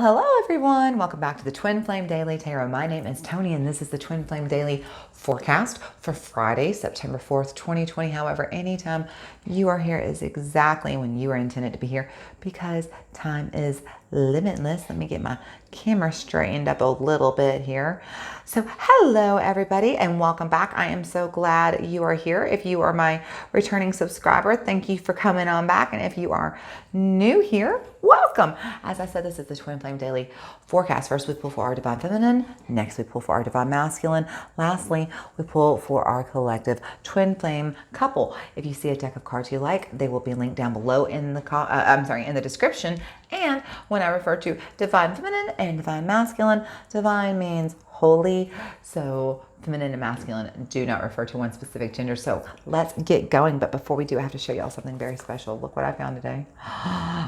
Hello everyone, welcome back to the Twin Flame Daily Tarot. My name is Tony and this is the Twin Flame Daily forecast for Friday, September 4th, 2020. However, anytime you are here is exactly when you are intended to be here because time is limitless. Let me get my camera straightened up a little bit here. So hello everybody and welcome back. I am so glad you are here. If you are my returning subscriber, thank you for coming on back. And if you are new here, welcome. As I said, this is the Twin Flame Daily forecast. First, we pull for our Divine Feminine. Next, we pull for our Divine Masculine. Lastly, we pull for our collective Twin Flame couple. If you see a deck of cards you like, they will be linked down below in the in the description. And when I refer to Divine Feminine and Divine Masculine, Divine means holy. So feminine and masculine do not refer to one specific gender. So let's get going. But before we do, I have to show y'all something very special. Look what I found today.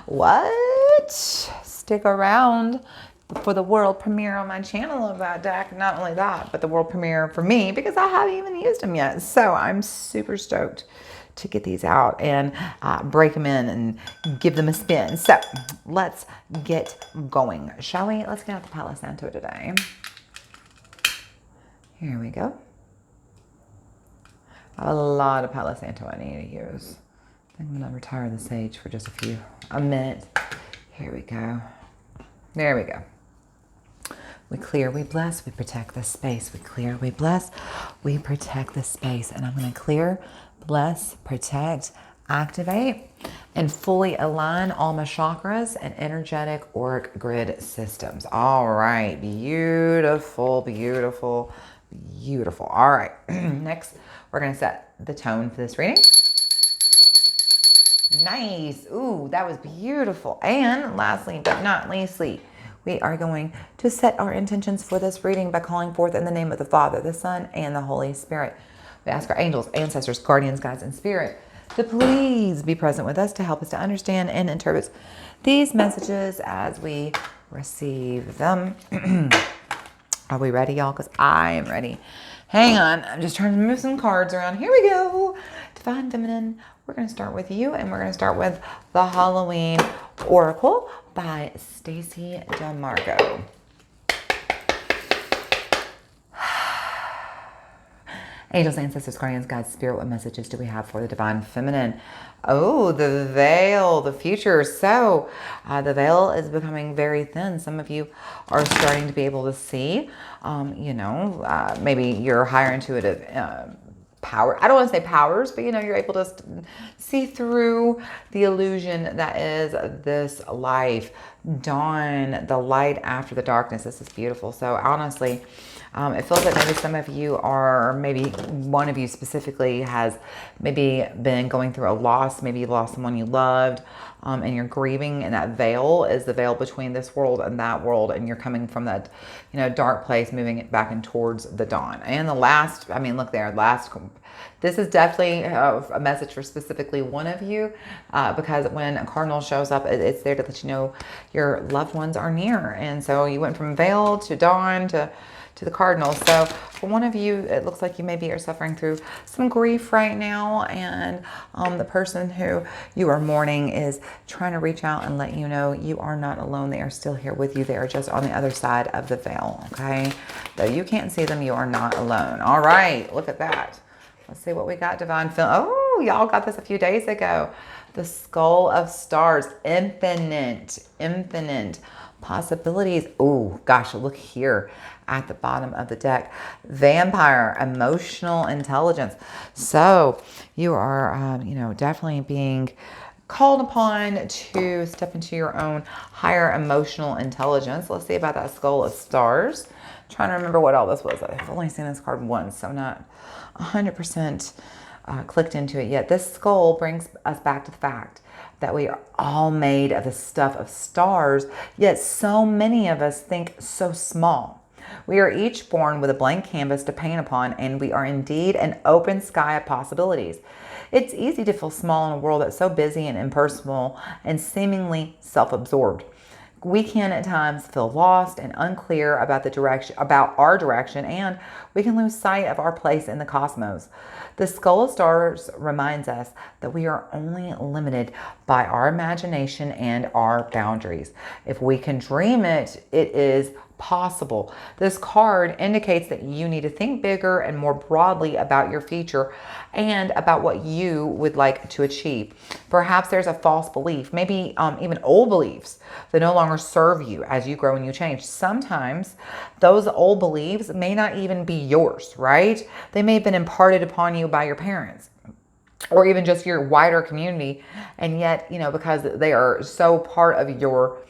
What? Stick around for the world premiere on my channel of that deck. Not only that, but the world premiere for me because I haven't even used them yet. So I'm super stoked to get these out and break them in and give them a spin. So let's get going, shall we? Let's get out the Palo Santo today. Here we go. I have a lot of Palo Santo I need to use. I think I'm gonna retire the sage for just a minute. Here we go. There we go. We clear, we bless, we protect the space. We clear, we bless, we protect the space. And I'm gonna clear, bless, protect, activate, and fully align all my chakras and energetic auric grid systems. All right, beautiful, beautiful, beautiful. All right, next we're gonna set the tone for this reading. Nice, ooh, that was beautiful. And lastly, but not leastly, we are going to set our intentions for this reading by calling forth in the name of the Father, the Son, and the Holy Spirit. We ask our angels, ancestors, guardians, guides, and spirit to please be present with us to help us to understand and interpret these messages as we receive them. Are we ready, y'all? Because I am ready. Hang on. I'm just trying to move some cards around. Here we go. Divine Feminine. We're going to start with you, and we're going to start with the Halloween Oracle by Stacey DeMarco. Angels, ancestors, guardians, guides, spirit, what messages do we have for the Divine Feminine? Oh, the veil, the future. So the veil is becoming very thin. Some of you are starting to be able to see, maybe your higher intuitive power. I don't want to say powers, but you're able to see through the illusion that is this life. Dawn, the light after the darkness. This is beautiful. So honestly, it feels like maybe some of you are, maybe one of you specifically has maybe been going through a loss. Maybe you lost someone you loved, and you're grieving, and that veil is the veil between this world and that world, and you're coming from that, dark place, moving it back and towards the dawn. And the last, look there, this is definitely a message for specifically one of you, because when a cardinal shows up, it's there to let you know your loved ones are near. And so you went from veil to dawn to the cardinal. So for one of you, it looks like you maybe are suffering through some grief right now, and the person who you are mourning is trying to reach out and let you know you are not alone. They are still here with you. They are just on the other side of the veil, okay? Though you can't see them, you are not alone. All right, look at that. Let's see what we got, Divine Film. Oh, y'all got this a few days ago. The Skull of Stars, infinite possibilities. Oh gosh, look here at the bottom of the deck. Vampire, emotional intelligence. So you are, definitely being called upon to step into your own higher emotional intelligence. Let's see about that Skull of Stars. I'm trying to remember what all this was. I've only seen this card once, so I'm not 100% clicked into it yet. This skull brings us back to the fact that we are all made of the stuff of stars, yet so many of us think so small. We are each born with a blank canvas to paint upon, and we are indeed an open sky of possibilities. It's easy to feel small in a world that's so busy and impersonal and seemingly self-absorbed. We can at times feel lost and unclear about our direction, and we can lose sight of our place in the cosmos. The Skull of Stars reminds us that we are only limited by our imagination and our boundaries. If we can dream it, it is possible. This card indicates that you need to think bigger and more broadly about your future and about what you would like to achieve. Perhaps there's a false belief, maybe even old beliefs that no longer serve you as you grow and you change. Sometimes those old beliefs may not even be yours, right? They may have been imparted upon you by your parents or even just your wider community. And yet, because they are so part of your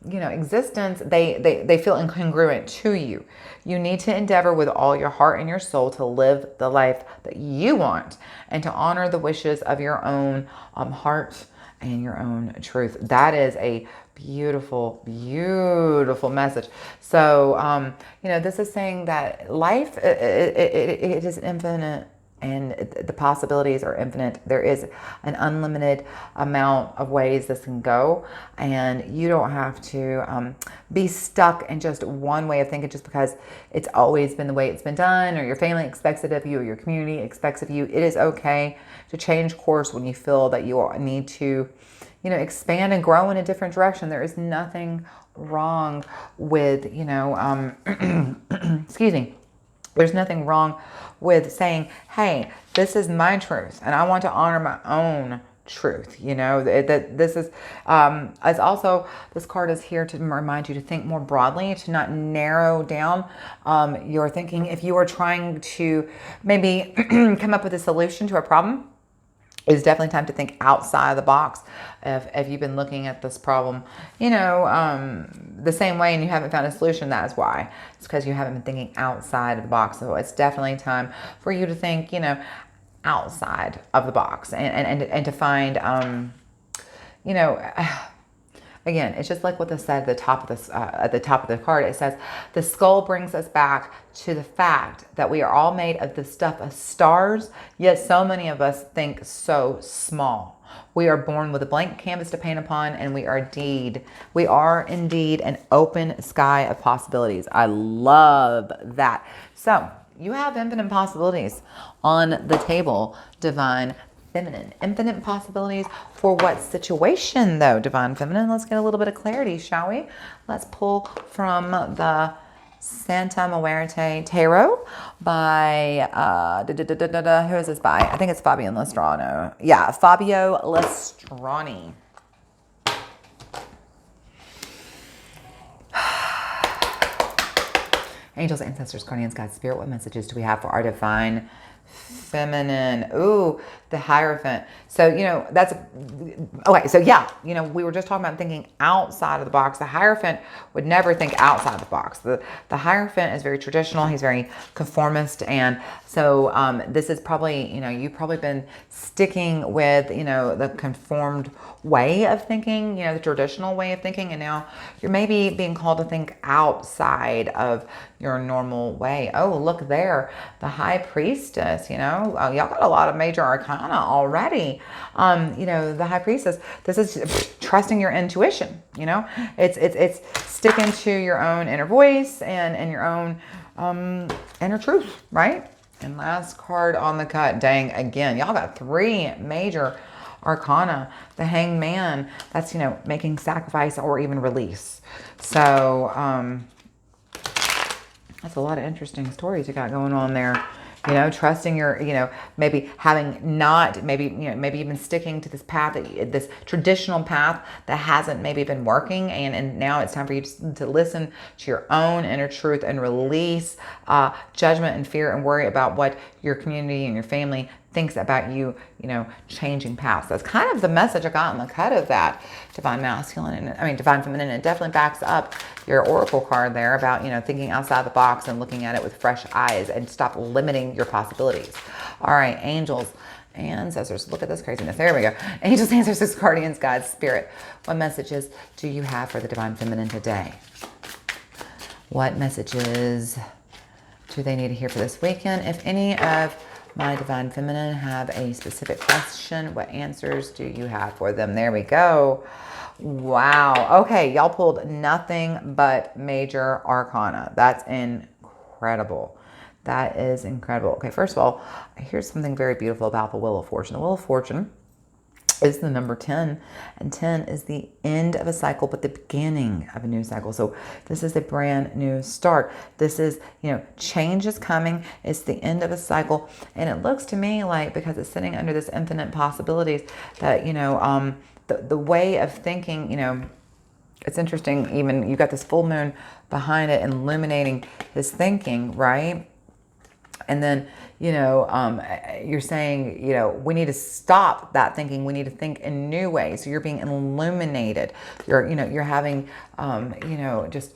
existence, they feel incongruent to you. You need to endeavor with all your heart and your soul to live the life that you want and to honor the wishes of your own heart and your own truth. That is a beautiful, beautiful message. So, this is saying that life, it is infinite. And the possibilities are infinite. There is an unlimited amount of ways this can go. And you don't have to be stuck in just one way of thinking just because it's always been the way it's been done, or your family expects it of you, or your community expects of you. It is okay to change course when you feel that you need to, expand and grow in a different direction. There is nothing wrong with, excuse me. There's nothing wrong with saying, hey, this is my truth and I want to honor my own truth. That this is, as also, this card is here to remind you to think more broadly, to not narrow down your thinking. If you are trying to maybe come up with a solution to a problem, it's definitely time to think outside the box. If you've been looking at this problem, the same way and you haven't found a solution, that is why. It's because you haven't been thinking outside of the box. So it's definitely time for you to think, outside of the box and to find, again, it's just like what this said at the top of this, at the top of the card. It says, the skull brings us back to the fact that we are all made of the stuff of stars, yet so many of us think so small. We are born with a blank canvas to paint upon, and we are indeed an open sky of possibilities. I love that. So you have infinite possibilities on the table, Divine Feminine. Infinite possibilities for what situation, though, Divine Feminine? Let's get a little bit of clarity, shall we? Let's pull from the Santa Muerte Tarot by, who is this by? I think it's Fabio Lestrano. Yeah, Fabio Lestrani. Angels, ancestors, guardians, God, spirit, what messages do we have for our Divine Feminine? Ooh, the Hierophant. So, that's, okay, so yeah, we were just talking about thinking outside of the box. The Hierophant would never think outside the box. The Hierophant is very traditional. He's very conformist. And so this is probably, you've probably been sticking with, the conformed way of thinking, the traditional way of thinking. And now you're maybe being called to think outside of your normal way. Oh, look there. The High Priestess, y'all got a lot of major arcana already. The High Priestess, this is trusting your intuition, it's sticking to your own inner voice and your own inner truth, right? And last card on the cut, dang, again, y'all got 3 major arcana. The Hanged Man, that's, making sacrifice or even release. So, that's a lot of interesting stories you got going on there. Trusting your, maybe having not, maybe even sticking to this path, this traditional path that hasn't maybe been working. And now it's time for you to listen to your own inner truth and release judgment and fear and worry about what your community and your family thinks about you, changing paths. That's kind of the message I got in the cut of that Divine Masculine, Divine Feminine. It definitely backs up your Oracle card there about, thinking outside the box and looking at it with fresh eyes and stop limiting your possibilities. All right, angels, ancestors, look at this craziness. There we go. Angels, ancestors, guardians, God, spirit. What messages do you have for the Divine Feminine today? What messages do they need to hear for this weekend? If any of my Divine Feminine have a specific question, what answers do you have for them? There we go. Wow. Okay, y'all pulled nothing but major arcana. That's incredible. That is incredible. Okay, first of all, here's something very beautiful about the Wheel of Fortune. The Wheel of Fortune is the number 10, and 10 is the end of a cycle but the beginning of a new cycle. So this is a brand new start. This is, change is coming. It's the end of a cycle, and it looks to me like, because it's sitting under this infinite possibilities, that the way of thinking, it's interesting. Even you got this full moon behind it illuminating his thinking, right? And then, you're saying, we need to stop that thinking. We need to think in new ways. So you're being illuminated. You're having, just,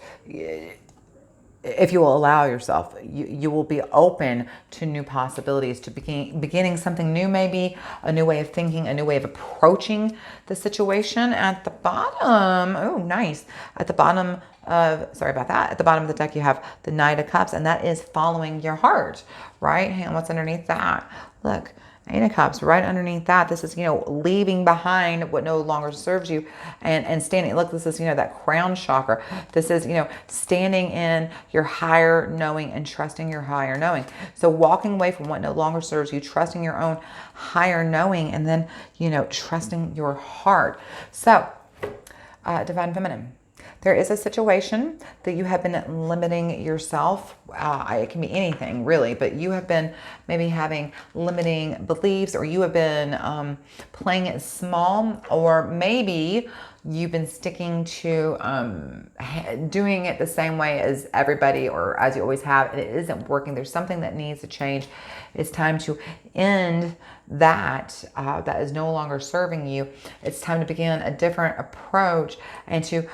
if you will allow yourself, you will be open to new possibilities, to beginning something new, maybe a new way of thinking, a new way of approaching the situation. At the bottom, oh, nice. At the bottom sorry about that. At the bottom of the deck, you have the Knight of Cups, and that is following your heart, right? And what's underneath that? Look, Eight of Cups right underneath that. This is, leaving behind what no longer serves you and standing. Look, this is, that crown chakra. This is, standing in your higher knowing and trusting your higher knowing. So walking away from what no longer serves you, trusting your own higher knowing, and then, trusting your heart. So, Divine Feminine. There is a situation that you have been limiting yourself. It can be anything, really, but you have been maybe having limiting beliefs, or you have been playing it small, or maybe you've been sticking to doing it the same way as everybody, or as you always have, and it isn't working. There's something that needs to change. It's time to end that that is no longer serving you. It's time to begin a different approach, and to,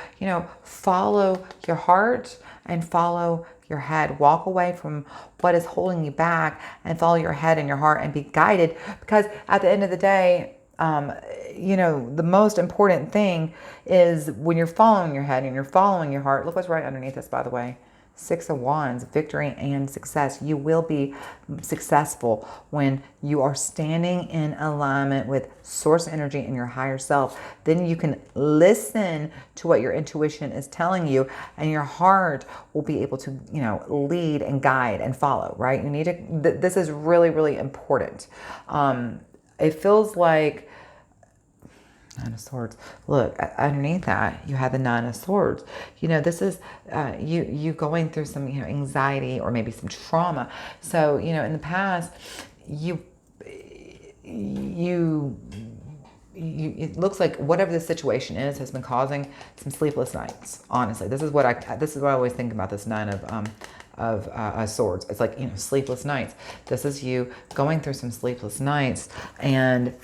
follow your heart and follow your head. Walk away from what is holding you back and follow your head and your heart and be guided, because at the end of the day, the most important thing is when you're following your head and you're following your heart. Look what's right underneath this, by the way. Six of Wands, victory and success. You will be successful when you are standing in alignment with source energy and your higher self. Then you can listen to what your intuition is telling you, and your heart will be able to, lead and guide and follow, right? You need to, this is really, really important. It feels like Nine of Swords. Look, underneath that, you have the Nine of Swords. This is you going through some, anxiety or maybe some trauma. So, in the past, it looks like whatever the situation is has been causing some sleepless nights. Honestly, this is what I always think about this Nine of Swords. It's like, sleepless nights. This is you going through some sleepless nights, and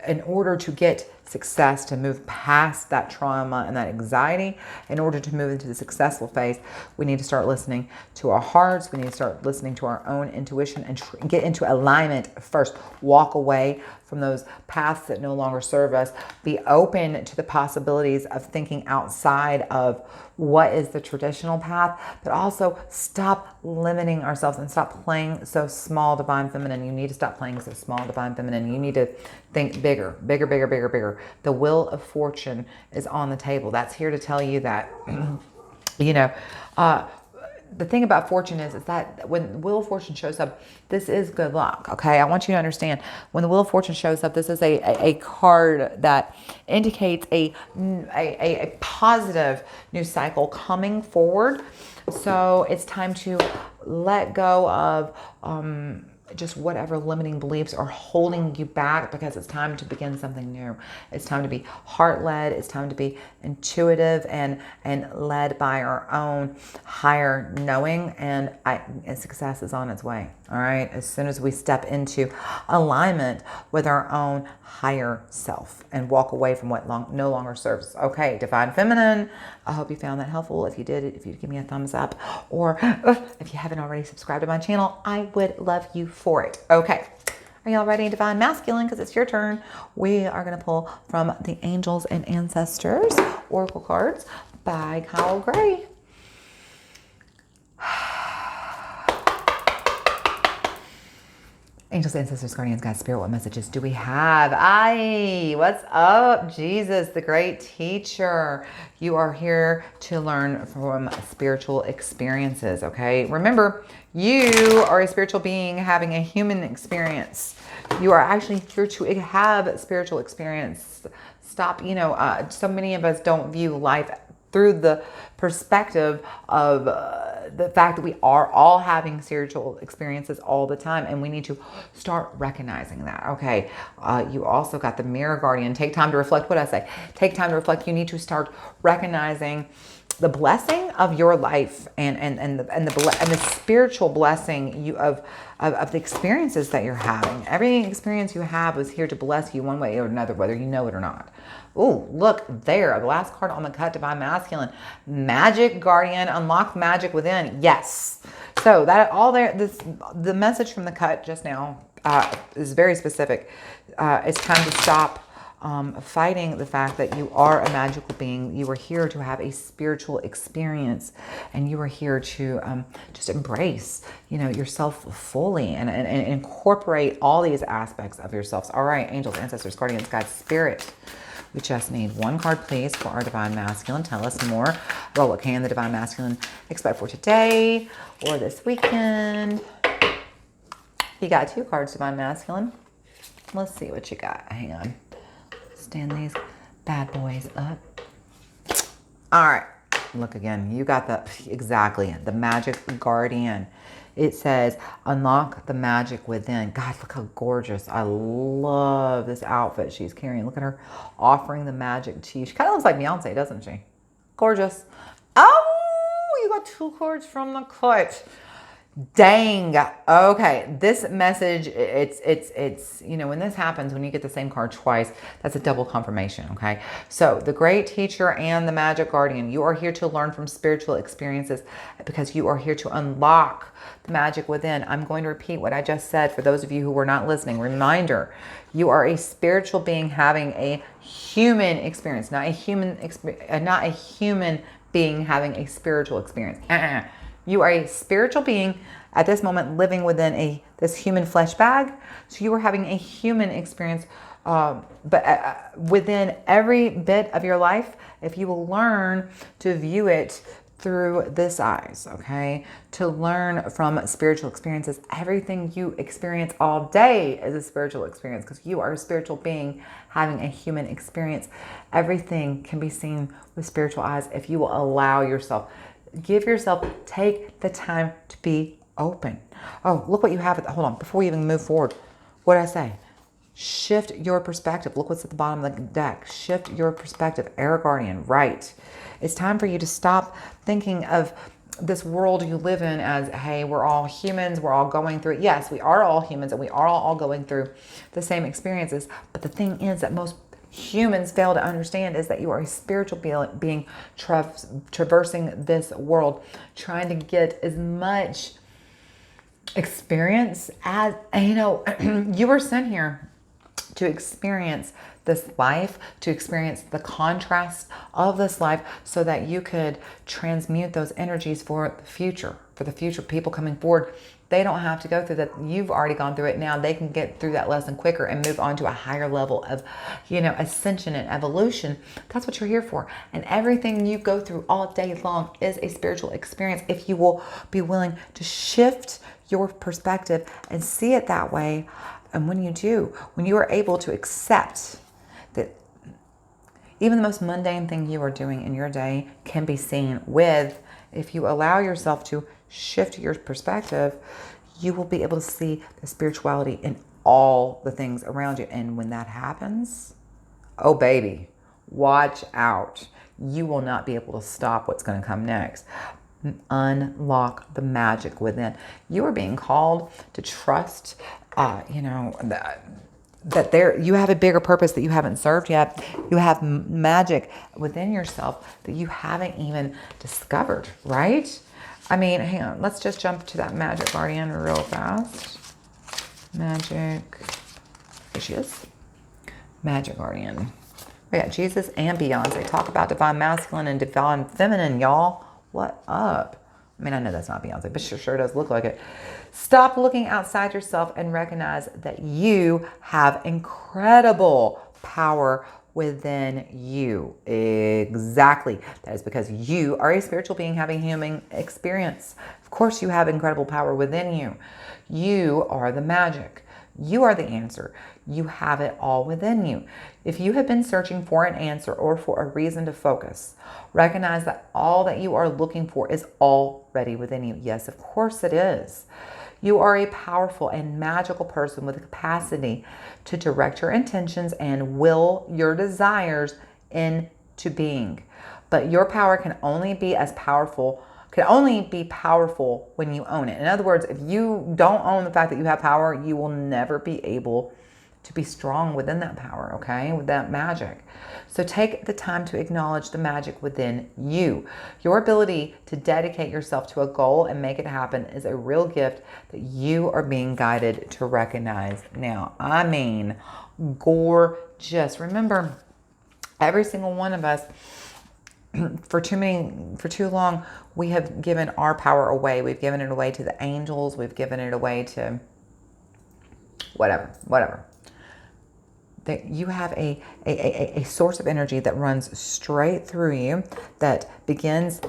in order to get success, to move past that trauma and that anxiety, in order to move into the successful phase, we need to start listening to our hearts. We need to start listening to our own intuition and get into alignment first. Walk away from those paths that no longer serve us. Be open to the possibilities of thinking outside of what is the traditional path, but also stop limiting ourselves and stop playing so small, Divine Feminine. You need to stop playing so small, Divine Feminine. You need to think bigger, bigger, bigger, bigger, bigger. The Wheel of Fortune is on the table. That's here to tell you that, the thing about fortune is that when the Wheel of Fortune shows up, this is good luck, okay? I want you to understand, when the Wheel of Fortune shows up, this is a card that indicates a positive new cycle coming forward. So it's time to let go of just whatever limiting beliefs are holding you back, because it's time to begin something new. It's time to be heart-led. It's time to be intuitive and led by our own higher knowing, and success is on its way. All right. As soon as we step into alignment with our own higher self and walk away from what no longer serves. Okay, Divine Feminine, I hope you found that helpful. If you did, if you'd give me a thumbs up, or if you haven't already subscribed to my channel, I would love you for it. Okay. Are y'all ready, Divine Masculine? Because it's your turn. We are going to pull from the Angels and Ancestors Oracle cards by Kyle Gray. Angels, ancestors, guardians, God, spirit, what messages do we have? Aye, what's up, Jesus, the great teacher? You are here to learn from spiritual experiences, okay? Remember, you are a spiritual being having a human experience. You are actually here to have spiritual experience. Stop, so many of us don't view life through the perspective of the fact that we are all having spiritual experiences all the time, and we need to start recognizing that. Okay, you also got the mirror guardian. Take time to reflect. What I say, take time to reflect. You need to start recognizing the blessing of your life and the spiritual blessing of the experiences that you're having. Every experience you have is here to bless you one way or another, whether you know it or not. Oh, look there. The last card on the cut, Divine Masculine. Magic Guardian, unlock magic within. Yes. So that all there, the message from the cut just now is very specific. It's time to stop fighting the fact that you are a magical being. You are here to have a spiritual experience, and you are here to just embrace, yourself fully and incorporate all these aspects of yourselves. All right, angels, ancestors, guardians, God, spirit. We just need one card, please, for our Divine Masculine. Tell us more about what can the Divine Masculine expect for today or this weekend. You got 2 cards, Divine Masculine. Let's see what you got. Hang on. Stand these bad boys up. All right. Look again. You got the Magic Guardian. It says, unlock the magic within. God, look how gorgeous. I love this outfit she's carrying. Look at her offering the magic to you. She kind of looks like Beyonce, doesn't she? Gorgeous. Oh, you got 2 cards from the cut. Dang. Okay. This message, it's, when this happens, when you get the same card twice, that's a double confirmation. Okay. So the great teacher and the magic guardian, you are here to learn from spiritual experiences because you are here to unlock the magic within. I'm going to repeat what I just said for those of you who were not listening. Reminder, you are a spiritual being having a human experience, not a human being having a spiritual experience. You are a spiritual being at this moment living within this human flesh bag. So you are having a human experience, but within every bit of your life, if you will learn to view it through this eyes, okay? To learn from spiritual experiences. Everything you experience all day is a spiritual experience because you are a spiritual being having a human experience. Everything can be seen with spiritual eyes if you will allow yourself. Take the time to be open. Oh, look what you have. Hold on, before we even move forward. What did I say? Shift your perspective. Look what's at the bottom of the deck. Shift your perspective. Air Guardian, right. It's time for you to stop thinking of this world you live in as, hey, we're all humans. We're all going through it. Yes, we are all humans and we are all going through the same experiences. But the thing is that most humans fail to understand is that you are a spiritual being traversing this world, trying to get as much experience as, you were sent here to experience this life, to experience the contrast of this life so that you could transmute those energies for the future people coming forward. They don't have to go through that. You've already gone through it. Now they can get through that lesson quicker and move on to a higher level of, ascension and evolution. That's what you're here for. And everything you go through all day long is a spiritual experience if you will be willing to shift your perspective and see it that way. And when you do, when you are able to accept that even the most mundane thing you are doing in your day can be seen with, if you allow yourself to shift your perspective, you will be able to see the spirituality in all the things around you. And when that happens, oh baby, watch out. You will not be able to stop what's going to come next. Unlock the magic within. You are being called to trust, that you have a bigger purpose that you haven't served yet. You have magic within yourself that you haven't even discovered, right? I mean, hang on. Let's just jump to that Magic Guardian real fast. Magic. Here she is. Magic Guardian. We got Jesus and Beyonce. Talk about Divine Masculine and Divine Feminine, y'all. What up? I mean, I know that's not Beyonce, but sure does look like it. Stop looking outside yourself and recognize that you have incredible power within you. Exactly. That is because you are a spiritual being having a human experience. Of course, you have incredible power within you. You are the magic. You are the answer. You have it all within you. If you have been searching for an answer or for a reason to focus, recognize that all that you are looking for is already within you. Yes, of course it is. You are a powerful and magical person with the capacity to direct your intentions and will your desires into being. But your power can only be powerful when you own it. In other words, if you don't own the fact that you have power, you will never be able to be strong within that power, okay? With that magic. So take the time to acknowledge the magic within you. Your ability to dedicate yourself to a goal and make it happen is a real gift that you are being guided to recognize now. I mean, gorgeous. Remember, every single one of us, for too long, we have given our power away. We've given it away to the angels. We've given it away to whatever. That you have a source of energy that runs straight through you, that begins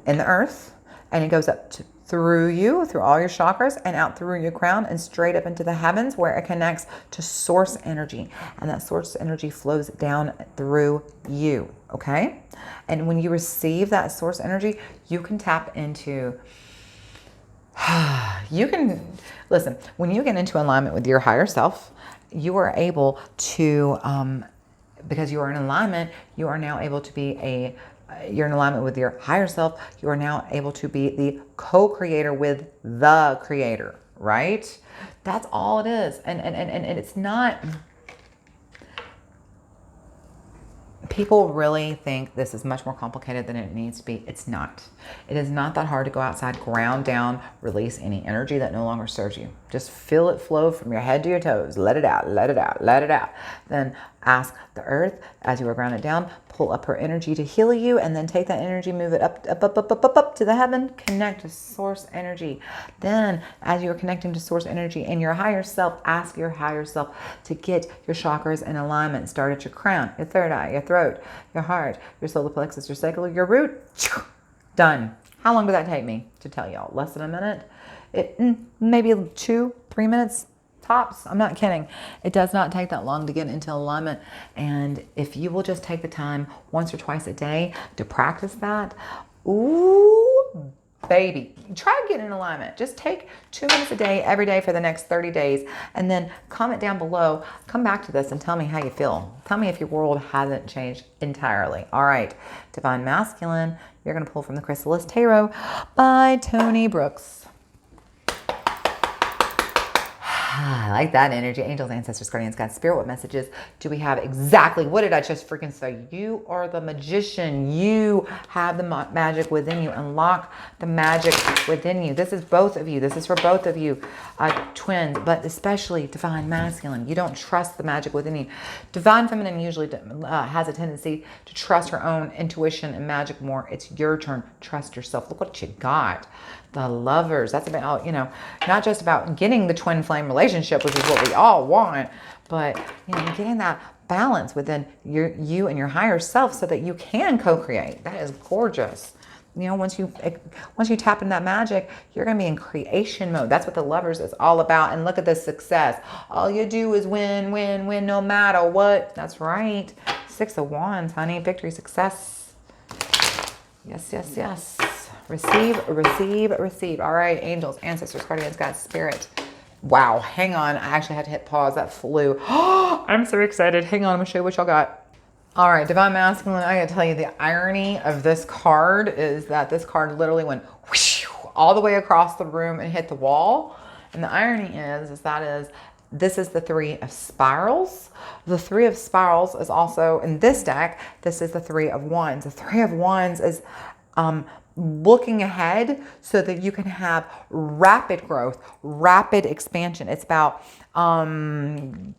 in the earth, and it goes up through you, through all your chakras, and out through your crown and straight up into the heavens, where it connects to source energy. And that source energy flows down through you, okay? And when you receive that source energy, you can tap into, listen, when you get into alignment with your higher self, you are able to, because you are in alignment, you are now able to be you're in alignment with your higher self. You are now able to be the co-creator with the creator, right? That's all it is. And it's not, people really think this is much more complicated than it needs to be. It's not. It is not that hard to go outside, ground down, release any energy that no longer serves you. Just feel it flow from your head to your toes. Let it out, let it out, let it out. Then ask the earth, as you are grounded down, pull up her energy to heal you, and then take that energy, move it up to the heaven, connect to source energy. Then, as you are connecting to source energy and your higher self, ask your higher self to get your chakras in alignment. Start at your crown, your third eye, your throat, your heart, your solar plexus, your sacral, your root. Done. How long did that take me to tell y'all? Less than a minute? Maybe 2-3 minutes tops. I'm not kidding. It does not take that long to get into alignment. And if you will just take the time once or twice a day to practice that, ooh, baby, try getting in alignment. Just take 2 minutes a day, every day for the next 30 days, and then comment down below. Come back to this and tell me how you feel. Tell me if your world hasn't changed entirely. All right, Divine Masculine, you're going to pull from the Chrysalis Tarot by Tony Brooks. I like that energy. Angels, ancestors, guardians, God, spirit, what messages do we have exactly? What did I just freaking say? You are the magician. You have the magic within you. Unlock the magic within you. This is both of you. This is for both of you, twins, but especially Divine Masculine. You don't trust the magic within you. Divine Feminine usually has a tendency to trust her own intuition and magic more. It's your turn. Trust yourself. Look what you got. The Lovers. That's about, not just about getting the twin flame relationship, which is what we all want, but, getting that balance within you and your higher self so that you can co-create. That is gorgeous. Once you tap into that magic, you're going to be in creation mode. That's what the Lovers is all about. And look at the success. All you do is win, win, win, no matter what. That's right. 6 of Wands, honey. Victory, success. Yes, yes, yes. Receive, receive, receive. All right, angels, ancestors, guardians, God, spirit. Wow, hang on. I actually had to hit pause. That flew. Oh, I'm so excited. Hang on, I'm going to show you what y'all got. All right, Divine Masculine, I got to tell you, the irony of this card is that this card literally went whoosh, all the way across the room and hit the wall. And the irony is this is the 3 of Spirals. The 3 of Spirals is also, in this deck, this is the 3 of Wands. The 3 of Wands is looking ahead so that you can have rapid growth, rapid expansion. It's about dotting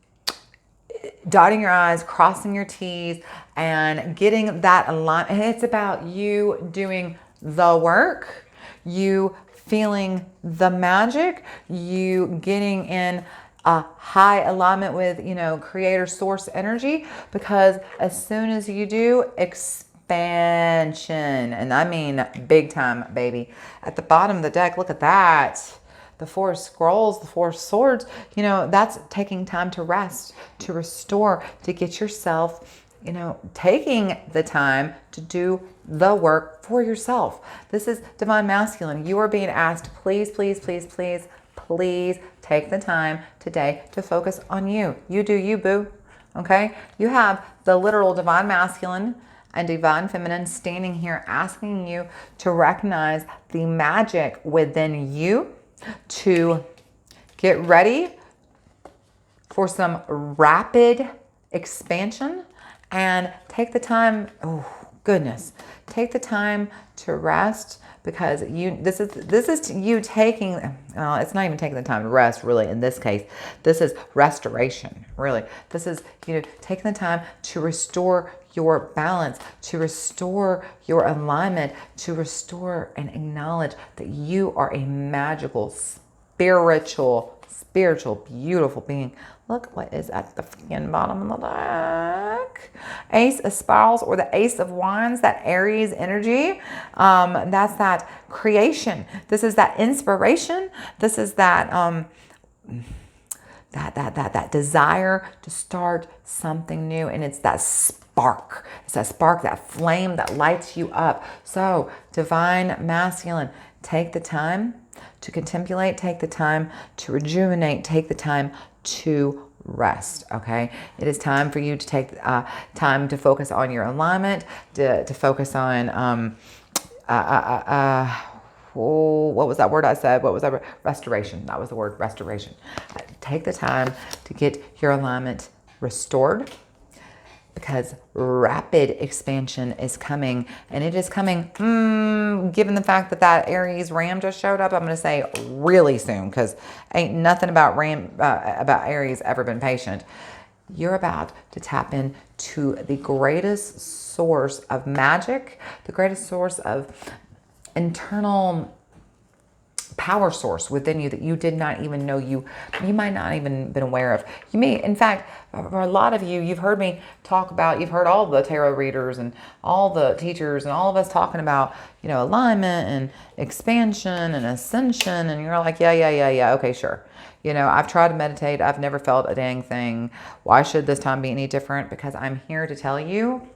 your I's, crossing your T's, and getting that alignment. And it's about you doing the work you feeling the magic, you getting in a high alignment with, you know, creator source energy, because as soon as you do, expansion, and I mean big time, baby. At the bottom of the deck, look at that. The Four of Scrolls, the Four of Swords, you know, that's taking time to rest, to restore, to get yourself, you know, taking the time to do the work for yourself. This is Divine Masculine. You are being asked, please, please, please, please, please take the time today to focus on you. You do you, boo. Okay? You have the literal Divine Masculine and Divine Feminine standing here asking you to recognize the magic within you, to get ready for some rapid expansion, and take the time, oh goodness, take the time to rest, because this is you taking, it's not even taking the time to rest really in this case. This is restoration, really. This is, you know, taking the time to restore your balance, to restore your alignment, to restore and acknowledge that you are a magical, spiritual, beautiful being. Look what is at the freaking bottom of the deck. Ace of Spirals, or the Ace of Wands, that Aries energy. That's that creation. This is that inspiration. This is that that desire to start something new, and it's that spark. It's that spark, that flame that lights you up. So, Divine Masculine, take the time to contemplate, take the time to rejuvenate, take the time to rest, okay? It is time for you to take time to focus on your alignment, to focus on, what was that word I said? What was that? Restoration. That was the word, restoration. Take the time to get your alignment restored, because rapid expansion is coming, and it is coming, given the fact that Aries Ram just showed up, I'm going to say really soon, because ain't nothing about Aries ever been patient. You're about to tap into the greatest source of magic, the greatest source of internal power source within you that you did not even know you might not even been aware of. You may, in fact, for a lot of you, you've heard me talk about, you've heard all the tarot readers and all the teachers and all of us talking about, you know, alignment and expansion and ascension, and you're like, yeah, okay, sure. You know, I've tried to meditate. I've never felt a dang thing. Why should this time be any different? Because I'm here to tell you,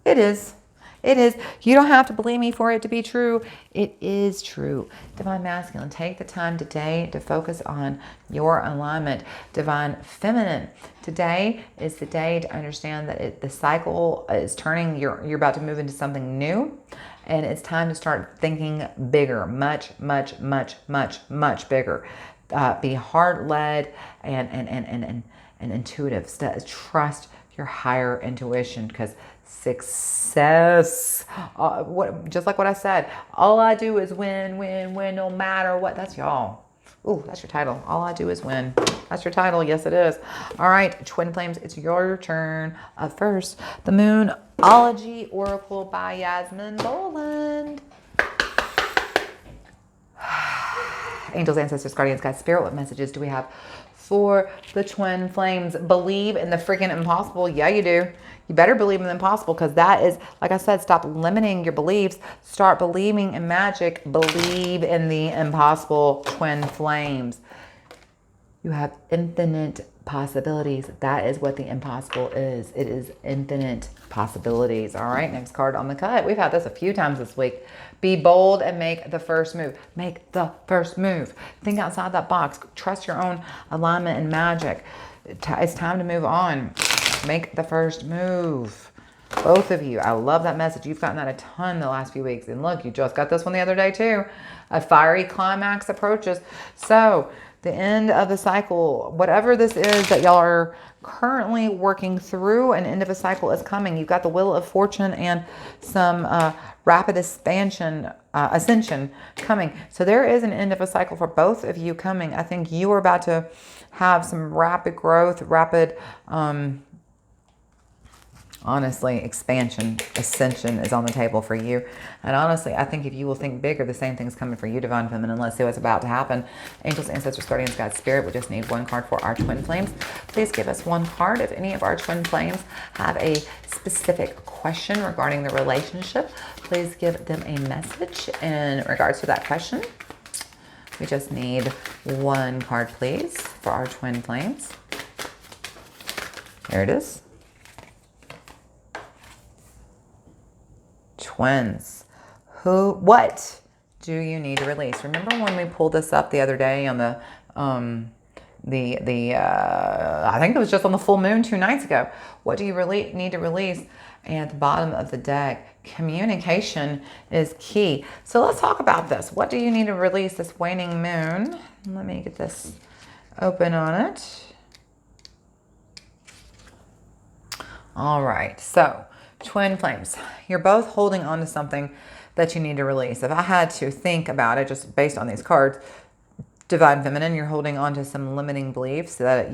it is. It is. You don't have to believe me for it to be true. It is true. Divine Masculine, take the time today to focus on your alignment. Divine Feminine, today is the day to understand that the cycle is turning. You're about to move into something new, and it's time to start thinking bigger, much bigger. Be heart-led and intuitive. Trust your higher intuition, because success, just like what I said, all I do is win, no matter what. That's y'all. Ooh, that's your title. All I do is win. That's your title. Yes, it is. All right, Twin Flames, it's your turn. First, the Moonology Oracle by Yasmin Boland. Angels, ancestors, guardians, guides, spirit, what messages do we have for the Twin Flames? Believe in the freaking impossible. Yeah, you do. You better believe in the impossible, because that is, like I said, stop limiting your beliefs. Start believing in magic. Believe in the impossible, Twin Flames. You have infinite possibilities. That is what the impossible is. It is infinite possibilities. All right, next card on the cut. We've had this a few times this week. Be bold and make the first move. Make the first move. Think outside that box. Trust your own alignment and magic. It's time to move on. Make the first move. Both of you. I love that message. You've gotten that a ton the last few weeks. And look, you just got this one the other day too. A fiery climax approaches. So the end of the cycle, whatever this is that y'all are currently working through, an end of a cycle is coming. You've got the Wheel of Fortune and some rapid ascension coming. So there is an end of a cycle for both of you coming. I think you are about to have some rapid growth, rapid Honestly, expansion, ascension is on the table for you. And honestly, I think if you will think bigger, the same thing's coming for you, Divine Feminine. Let's see what's about to happen. Angels, ancestors, guardians, God, spirit. We just need one card for our twin flames. Please give us one card if any of our twin flames have a specific question regarding the relationship. Please give them a message in regards to that question. We just need one card, please, for our twin flames. There it is. Twins. What do you need to release? Remember when we pulled this up the other day on the I think it was just on the full moon 2 nights ago. What do you really need to release? And at the bottom of the deck, communication is key. So let's talk about this. What do you need to release this waning moon? Let me get this open on it. All right, so twin flames, you're both holding on to something that you need to release. If I had to think about it, just based on these cards, Divine Feminine, you're holding on to some limiting beliefs that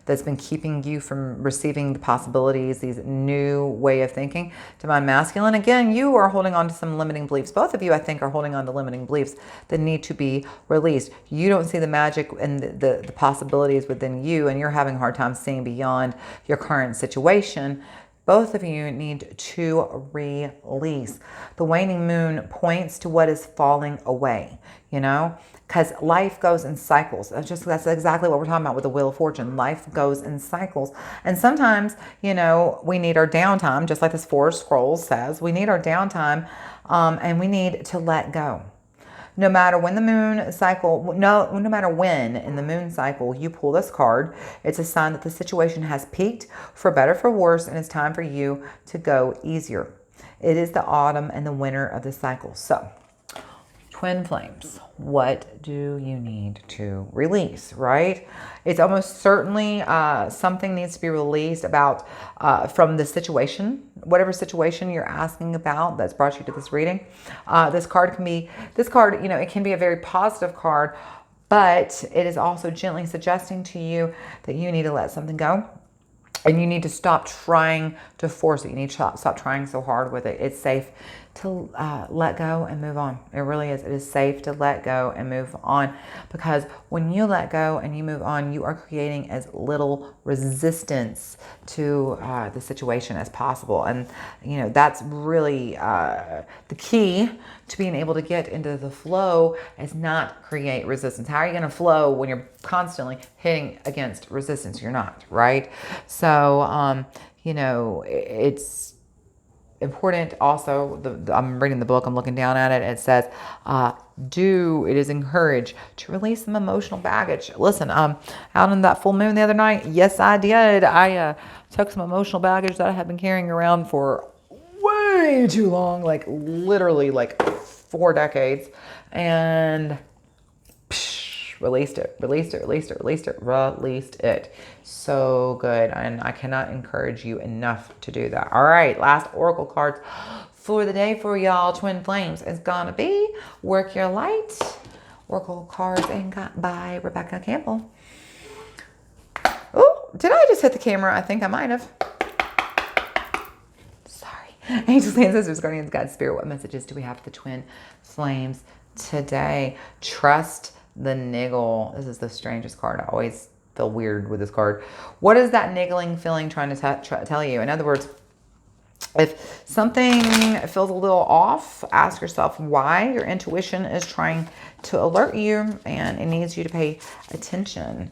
that's been keeping you from receiving the possibilities, these new way of thinking. Divine Masculine, again, you are holding on to some limiting beliefs. Both of you, I think, are holding on to limiting beliefs that need to be released. You don't see the magic and the possibilities within you, and you're having a hard time seeing beyond your current situation. Both of you need to release. The waning moon points to what is falling away, you know, because life goes in cycles. That's exactly what we're talking about with the Wheel of Fortune. Life goes in cycles. And sometimes, you know, we need our downtime, just like this Four Scrolls says. We need our downtime and we need to let go. No matter when the moon cycle, no matter when in the moon cycle you pull this card, it's a sign that the situation has peaked, for better, for worse, and it's time for you to go easier. It is the autumn and the winter of the cycle. So, twin flames, what do you need to release, right? It's almost certainly something needs to be released about from the situation, whatever situation you're asking about that's brought you to this reading. This card, you know, it can be a very positive card, but it is also gently suggesting to you that you need to let something go. And you need to stop trying to force it. You need to stop trying so hard with it. It's safe to let go and move on. It really is. It is safe to let go and move on, because when you let go and you move on, you are creating as little resistance to the situation as possible. And, you know, that's really the key to being able to get into the flow, is not create resistance. How are you going to flow when you're constantly hitting against resistance? You're not, right? So, you know, it's important also, I'm reading the book, I'm looking down at it, it says, it is encouraged to release some emotional baggage. Listen, out on that full moon the other night, yes, I did. I took some emotional baggage that I had been carrying around for way too long, like literally like 4 decades, and released it. So good. And I cannot encourage you enough to do that. All right, last oracle cards for the day for y'all twin flames is gonna be Work Your Light. Oracle cards and got by Rebecca Campbell. Oh, did I just hit the camera? I think I might have. Sorry. Angels, ancestors, guardians, God, spirit, what messages do we have for the twin flames today? Trust the niggle. This is the strangest card. I always feel weird with this card. What is that niggling feeling trying to tell you? In other words, if something feels a little off, ask yourself why. Your intuition is trying to alert you, and it needs you to pay attention.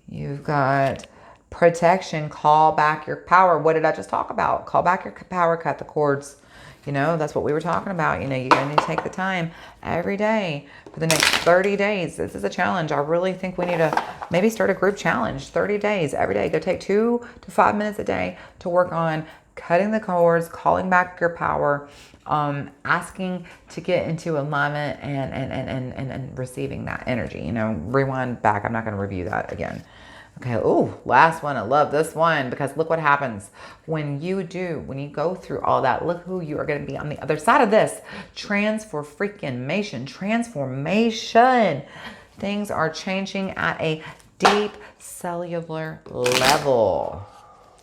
You've got protection. Call back your power. What did I just talk about? Call back your power. Cut the cords. You know, that's what we were talking about. You know, you're going to need to take the time every day for the next 30 days. This is a challenge. I really think we need to maybe start a group challenge. 30 days every day. Go take 2 to 5 minutes a day to work on cutting the cords, calling back your power, asking to get into alignment and receiving that energy. You know, rewind back. I'm not going to review that again. Okay, oh, last one. I love this one, because look what happens when you go through all that. Look who you are going to be on the other side of this. Transformation. Things are changing at a deep cellular level.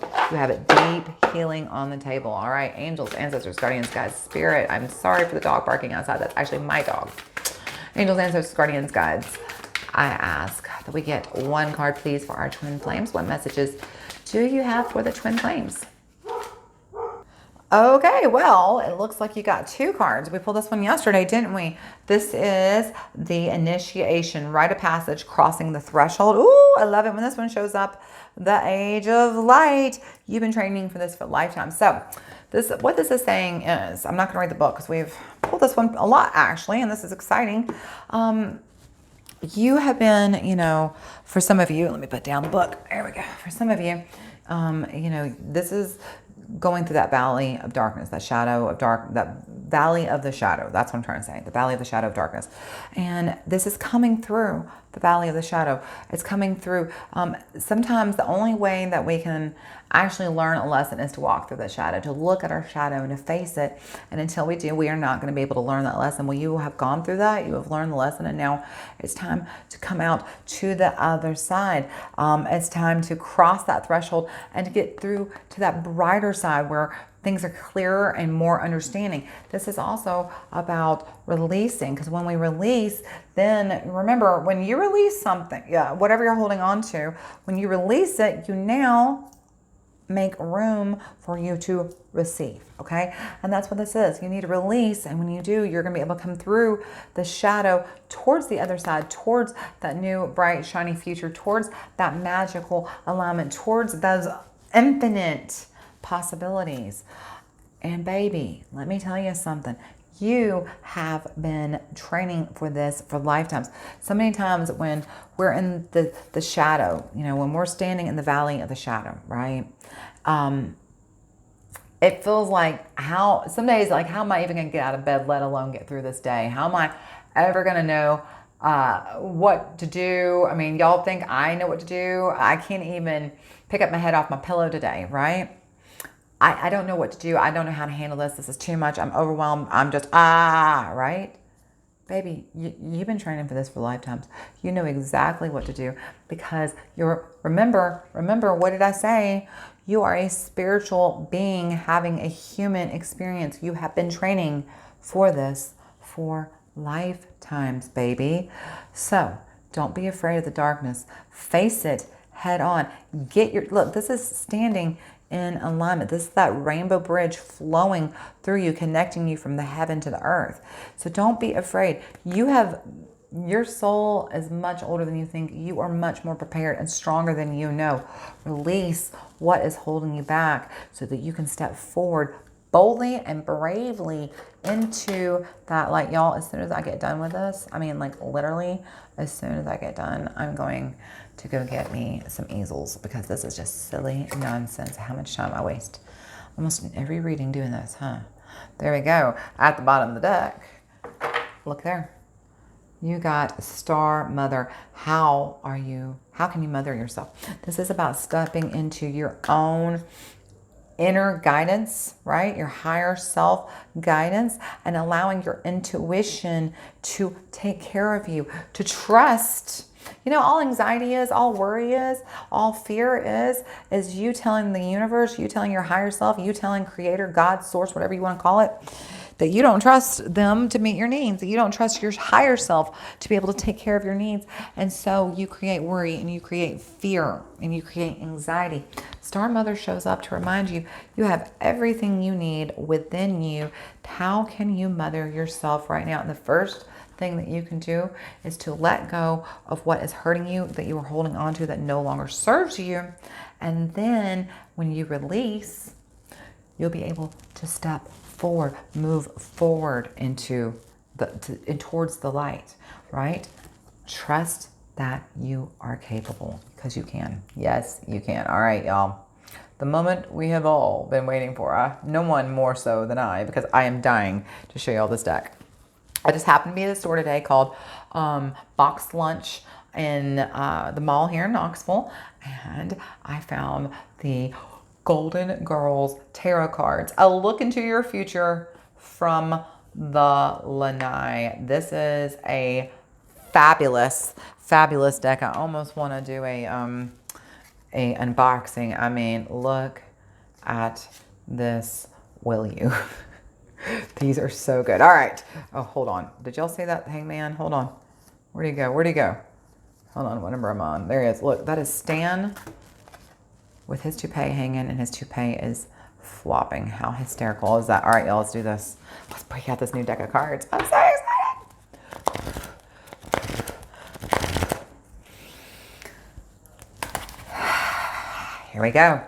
You have it deep healing on the table. All right, angels, ancestors, guardians, guides, spirit. I'm sorry for the dog barking outside. That's actually my dog. Angels, ancestors, guardians, guides. I ask that we get one card, please, for our twin flames. What messages do you have for the twin flames? Okay, well, it looks like you got two cards. We pulled this one yesterday, didn't we? This is the initiation, rite of passage, crossing the threshold. Ooh, I love it when this one shows up. The age of light. You've been training for this for a lifetime. So what this is saying is, I'm not going to read the book because we've pulled this one a lot, actually, and this is exciting. You have been, you know, for some of you, let me put down the book. There we go. For some of you, you know, this is going through that valley of darkness, that shadow of dark, that valley of the shadow. That's what I'm trying to say. The valley of the shadow of darkness. And this is coming through the valley of the shadow. It's coming through. Sometimes the only way that we can actually learn a lesson is to walk through the shadow, to look at our shadow and to face it. And until we do, we are not going to be able to learn that lesson. Well, you have gone through that. You have learned the lesson. And now it's time to come out to the other side. It's time to cross that threshold and to get through to that brighter side where things are clearer and more understanding. This is also about releasing, because when we release, then remember, when you release something, whatever you're holding on to, when you release it, you now make room for you to receive, okay? And that's what this is. You need to release, and when you do, you're going to be able to come through the shadow towards the other side, towards that new, bright, shiny future, towards that magical alignment, towards those infinite possibilities. And baby, let me tell you something. You have been training for this for lifetimes. So many times when we're in the shadow, you know, when we're standing in the valley of the shadow, right? It feels like some days, like, how am I even going to get out of bed, let alone get through this day? How am I ever going to know what to do? I mean, y'all think I know what to do? I can't even pick up my head off my pillow today, right? I don't know what to do. I don't know how to handle this. This is too much. I'm overwhelmed. I'm just, right? Baby, you've been training for this for lifetimes. You know exactly what to do because remember, what did I say? You are a spiritual being having a human experience. You have been training for this for lifetimes, baby. So don't be afraid of the darkness. Face it head on. Look, this is standing in alignment. This is that rainbow bridge flowing through you, connecting you from the heaven to the earth. So don't be afraid. Your soul is much older than you think. You are much more prepared and stronger than you know. Release what is holding you back so that you can step forward boldly and bravely into that light. Y'all, as soon as I get done with this, I mean, like, literally, as soon as I get done, I'm going to go get me some easels because this is just silly nonsense. How much time I waste almost in every reading doing this, huh? There we go. At the bottom of the deck, look there. You got Star Mother. How can you mother yourself? This is about stepping into your own inner guidance, right? Your higher self guidance, and allowing your intuition to take care of you, to trust. You know, all anxiety is, all worry is, all fear is you telling the universe, you telling your higher self, you telling creator, God, source, whatever you want to call it, that you don't trust them to meet your needs, that you don't trust your higher self to be able to take care of your needs. And so you create worry and you create fear and you create anxiety. Star Mother shows up to remind you, you have everything you need within you. How can you mother yourself right now? And the first thing that you can do is to let go of what is hurting you, that you are holding on to, that no longer serves you. And then when you release, you'll be able to step forward, move forward into towards the light, right? Trust that you are capable because you can. Yes, you can. All right, y'all. The moment we have all been waiting for. No one more so than I, because I am dying to show you all this deck. I just happened to be at a store today called Box Lunch in the mall here in Knoxville, and I found the Golden Girls Tarot cards. A look into your future from the Lanai. This is a fabulous, fabulous deck. I almost want to do a unboxing. I mean, look at this, will you? These are so good. All right. Oh, hold on. Did y'all see that hangman? Hold on. Where'd he go? Where'd he go? Hold on. What number am I on? There he is. Look, that is Stan with his toupee hanging, and his toupee is flopping. How hysterical is that? All right, y'all, let's do this. Let's break out this new deck of cards. I'm so excited. Here we go.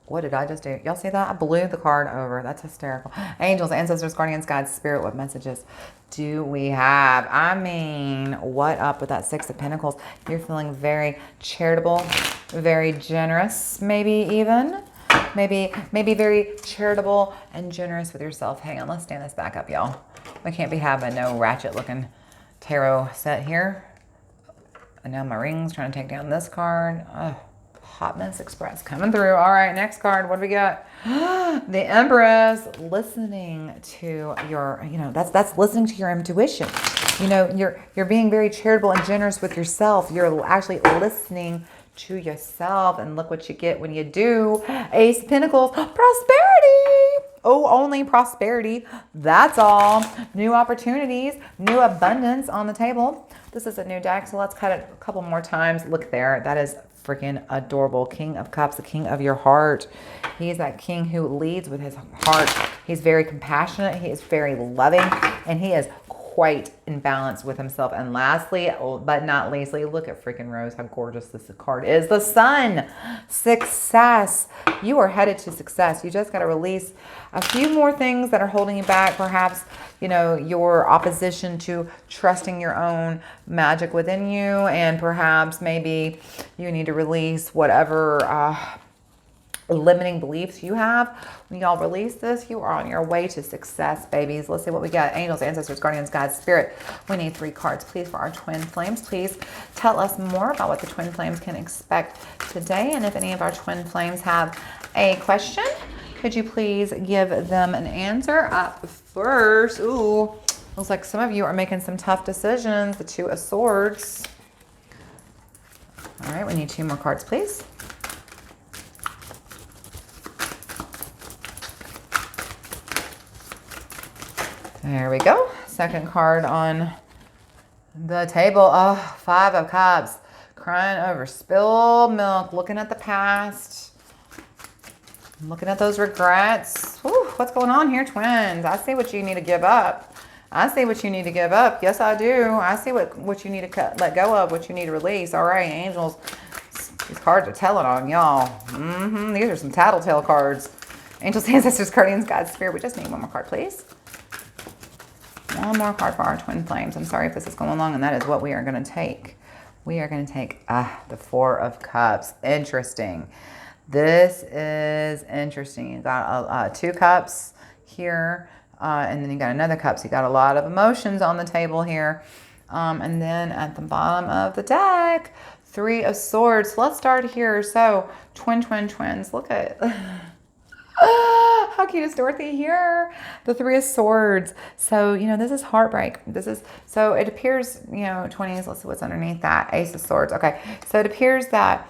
What did I just do? Y'all see that? I blew the card over. That's hysterical. Angels, ancestors, guardians, guides, spirit, what messages do we have? I mean, what up with that Six of Pentacles? You're feeling very charitable, very generous, maybe even. Maybe very charitable and generous with yourself. Hang on, let's stand this back up, y'all. We can't be having no ratchet-looking tarot set here. And now my ring's trying to take down this card. Oh. Hot Mess Express coming through. All right, next card. What do we got? The Empress. Listening to your, that's listening to your intuition. You're being very charitable and generous with yourself. You're actually listening to yourself, and look what you get when you do. Ace of Pentacles. Prosperity. Oh, only prosperity. That's all. New opportunities, new abundance on the table. This is a new deck, so let's cut it a couple more times. Look there. That is freaking adorable. King of Cups, the king of your heart. He's that king who leads with his heart. He's very compassionate. He is very loving, and he is quite in balance with himself. And lastly, but not leastly, look at freaking Rose, how gorgeous this card is. The Sun. Success. You are headed to success. You just got to release a few more things that are holding you back. Perhaps, your opposition to trusting your own magic within you. And perhaps maybe you need to release whatever limiting beliefs you have. When y'all release this, you are on your way to success, babies. Let's see what we got. Angels, ancestors, guardians, guides, spirit. We need 3 cards, please, for our twin flames. Please tell us more about what the twin flames can expect today. And if any of our twin flames have a question, could you please give them an answer? Up first, ooh, looks like some of you are making some tough decisions. The Two of Swords. All right, we need 2 more cards, please. There we go. Second card on the table. Oh, 5 of Cups. Crying over spilled milk. Looking at the past. Looking at those regrets. Whew, what's going on here, twins? I see what you need to give up. I see what you need to give up. Yes, I do. I see what you need to let go of, what you need to release. All right, angels. These cards are telling on y'all. These are some tattletale cards. Angels, ancestors, guardians, guides, spirit. We just need 1 more card, please. 1 more card for our twin flames. I'm sorry if this is going long, and that is what we are going to take. We are going to take the 4 of Cups. Interesting. This is interesting. You got 2 cups here, and then you got another cup. So you got a lot of emotions on the table here. And then at the bottom of the deck, 3 of Swords. Let's start here. So twins. Look at how cute is Dorothy here? The 3 of Swords. So, this is heartbreak. So it appears, 20s. Let's see what's underneath that. Ace of Swords. Okay. So it appears that,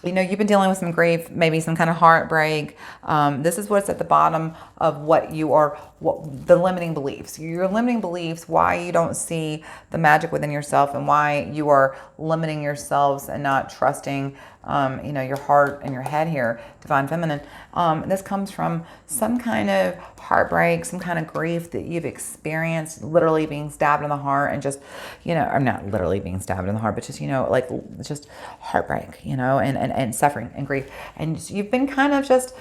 you've been dealing with some grief, maybe some kind of heartbreak. This is what's at the bottom of the limiting beliefs. Your limiting beliefs, why you don't see the magic within yourself, and why you are limiting yourselves and not trusting, your heart and your head here, Divine Feminine. This comes from some kind of heartbreak, some kind of grief that you've experienced, literally being stabbed in the heart, and just, I'm not literally being stabbed in the heart, but just, just heartbreak, and suffering and grief. And you've been kind of just,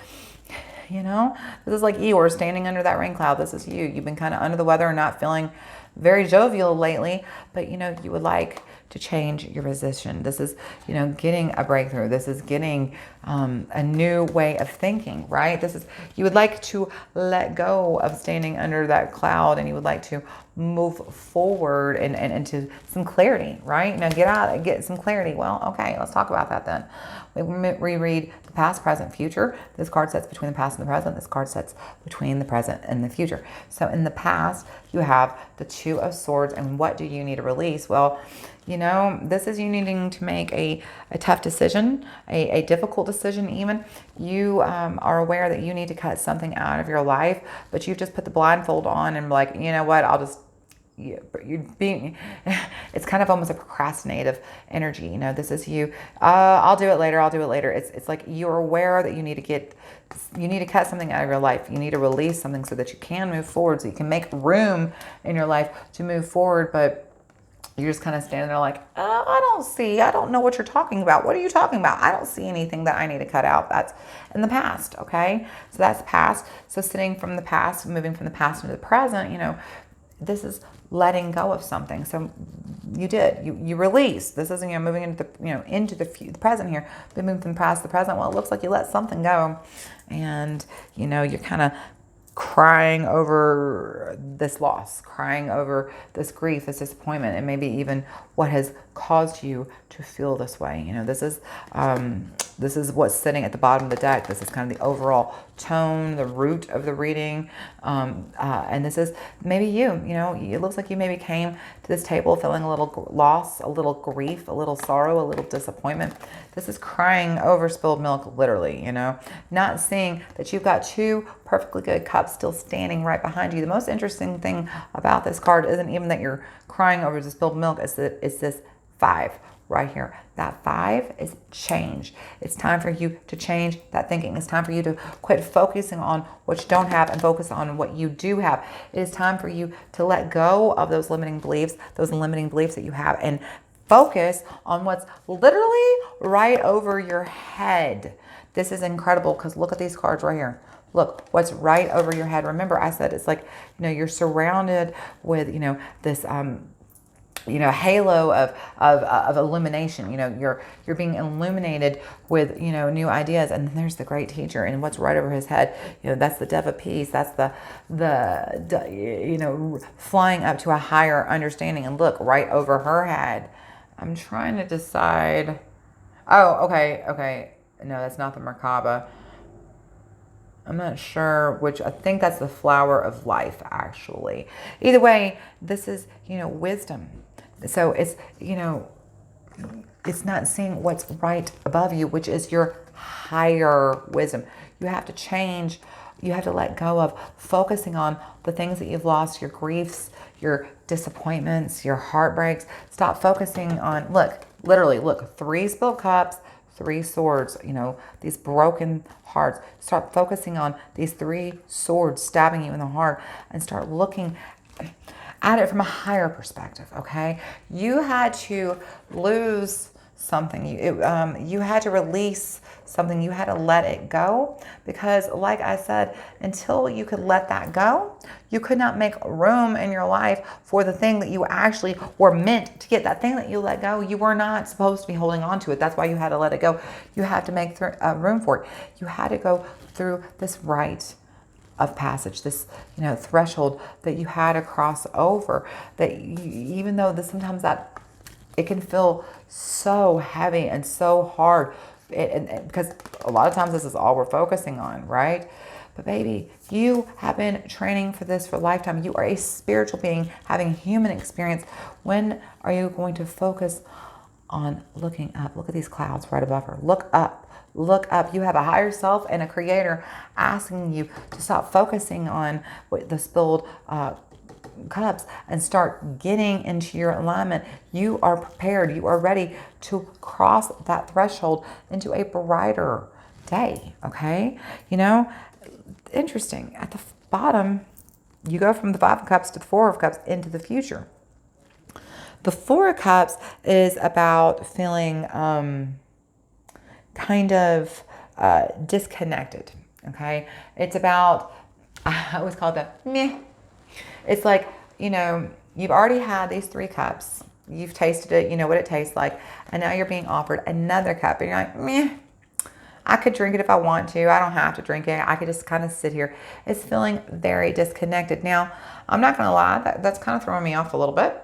this is like Eeyore standing under that rain cloud. This is you. You've been kind of under the weather and not feeling very jovial lately, but, you would like to change your position. This is, getting a breakthrough. This is getting a new way of thinking, right? You would like to let go of standing under that cloud, and you would like to move forward and into some clarity, right? Now get some clarity. Well, okay, let's talk about that then. We reread the past, present, future. This card sets between the past and the present. This card sets between the present and the future. So in the past, you have the Two of Swords. And what do you need to release? Well, you know, this is you needing to make a tough decision, a difficult decision even. You are aware that you need to cut something out of your life, but you've just put the blindfold on and like, you know what, I'll just, you're being, it's kind of almost a procrastinative energy. You know, this is you, I'll do it later. I'll do it later. It's like you're aware that you need to cut something out of your life. You need to release something so that you can move forward, so you can make room in your life to move forward. But you're just kind of standing there like, I don't know what you're talking about. What are you talking about? I don't see anything that I need to cut out. That's in the past, okay? So that's past. So sitting from the past, moving from the past into the present, you know, this is letting go of something. So you release. This isn't, you know, moving into the, you know, into the present here, but moving from the past to the present. Well, it looks like you let something go, and, you know, you're kind of crying over this loss, crying over this grief, this disappointment, and maybe even what has caused you to feel this way. You know, this is what's sitting at the bottom of the deck. This is kind of the overall tone, the root of the reading. And this is maybe you know, it looks like you maybe came to this table feeling a little loss, a little grief, a little sorrow, a little disappointment. This is crying over spilled milk, literally, you know, not seeing that you've got two perfectly good cups still standing right behind you. The most interesting thing about this card isn't even that you're crying over the spilled milk, it's that it's this 5 right here. That 5 is change. It's time for you to change that thinking. It's time for you to quit focusing on what you don't have and focus on what you do have. It is time for you to let go of those limiting beliefs that you have, and focus on what's literally right over your head. This is incredible because look at these cards right here. Look, what's right over your head. Remember, I said it's like, you know, you're surrounded with, you know, this you know, halo of illumination. You know, you're being illuminated with, you know, new ideas. And then there's the great teacher, and what's right over his head, you know, that's the dove of peace. That's the you know, flying up to a higher understanding. And look, right over her head, I'm trying to decide. Oh, okay. No, that's not the Merkaba. I'm not sure which. I think that's the flower of life, actually. Either way, this is, you know, wisdom. So it's, you know, it's not seeing what's right above you, which is your higher wisdom. You have to change. You have to let go of focusing on the things that you've lost, your griefs, your disappointments, your heartbreaks. Stop focusing on, look, literally, look, 3 spilled cups, 3 swords, you know, these broken hearts. Start focusing on these 3 swords stabbing you in the heart, and start looking at it from a higher perspective, okay? You had to lose something. You had to release something. You had to let it go, because like I said, until you could let that go, you could not make room in your life for the thing that you actually were meant to get. That thing that you let go, you were not supposed to be holding on to it. That's why you had to let it go. You had to make room for it. You had to go through this rite of passage, this, you know, threshold that you had to cross over, that even though sometimes that it can feel so heavy and so hard, because a lot of times this is all we're focusing on, right? But baby, you have been training for this for a lifetime. You are a spiritual being having human experience. When are you going to focus on looking up? Look at these clouds right above her. Look up. Look up. You have a higher self and a creator asking you to stop focusing on the spilled cups and start getting into your alignment. You are prepared. You are ready to cross that threshold into a brighter day. Okay? You know, interesting. At the bottom, you go from the 5 of Cups to the 4 of Cups into the future. The 4 of Cups is about feeling kind of disconnected, okay? It's about, I always call it the meh. It's like, you know, you've already had these 3 cups. You've tasted it. You know what it tastes like. And now you're being offered another cup. And you're like, meh, I could drink it if I want to. I don't have to drink it. I could just kind of sit here. It's feeling very disconnected. Now, I'm not going to lie. That's kind of throwing me off a little bit.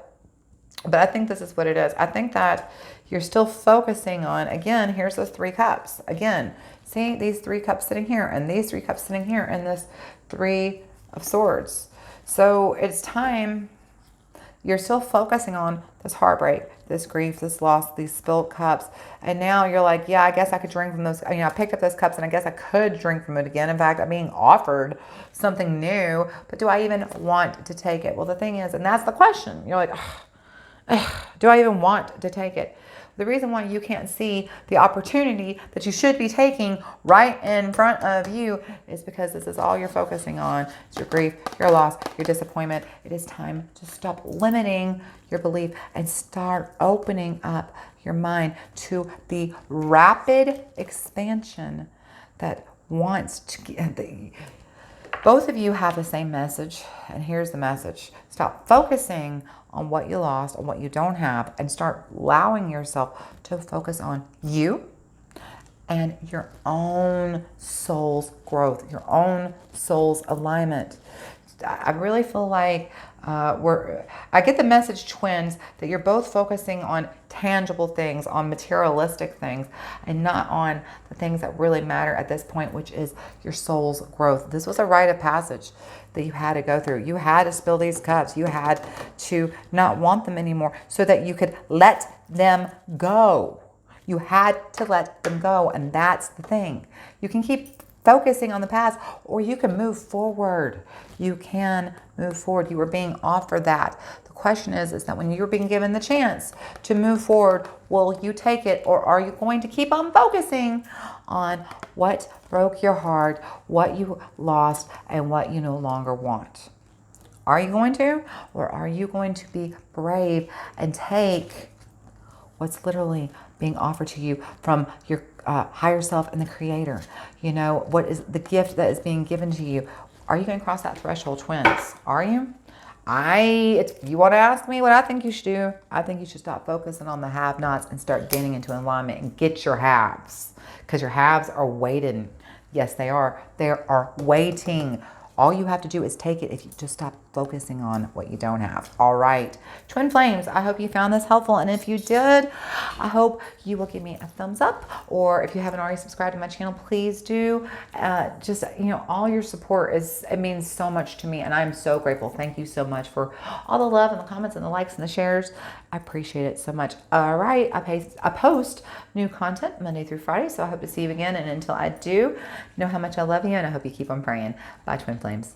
But I think this is what it is. I think that you're still focusing on, again, here's those 3 cups. Again, see these 3 cups sitting here, and these 3 cups sitting here, and this 3 of Swords. So it's time You're still focusing on this heartbreak, this grief, this loss, these spilled cups. And now you're like, yeah, I guess I could drink from those. You know, I picked up those cups and I guess I could drink from it again. In fact, I'm being offered something new, but do I even want to take it? Well, the thing is, and that's the question. You're like, do I even want to take it? The reason why you can't see the opportunity that you should be taking right in front of you is because this is all you're focusing on. It's your grief, your loss, your disappointment. It is time to stop limiting your belief and start opening up your mind to the rapid expansion that wants to get. Both of you have the same message, and here's the message. Stop focusing on what you lost, on what you don't have, and start allowing yourself to focus on you and your own soul's growth, your own soul's alignment. I really feel like I get the message, twins, that you're both focusing on tangible things, on materialistic things, and not on the things that really matter at this point, which is your soul's growth. This was a rite of passage that you had to go through. You had to spill these cups. You had to not want them anymore so that you could let them go. You had to let them go, and that's the thing. You can keep focusing on the past, or you can move forward. You can move forward. You were being offered that. The question is that when you're being given the chance to move forward, will you take it, or are you going to keep on focusing on what broke your heart, what you lost, and what you no longer want? Are you going to, or are you going to be brave and take what's literally being offered to you from your higher self and the creator? You know, what is the gift that is being given to you? Are you going to cross that threshold, twins? Are you? If you want to ask me what I think you should do, I think you should stop focusing on the have-nots and start getting into alignment and get your haves, because your haves are waiting. Yes, they are. They are waiting. All you have to do is take it if you just stop focusing on what you don't have. All right. Twin Flames, I hope you found this helpful. And if you did, I hope you will give me a thumbs up. Or if you haven't already subscribed to my channel, please do. All your support it means so much to me. And I'm so grateful. Thank you so much for all the love and the comments and the likes and the shares. I appreciate it so much. All right. I post new content Monday through Friday. So I hope to see you again. And until I do, know how much I love you. And I hope you keep on praying. Bye, Twin Flames.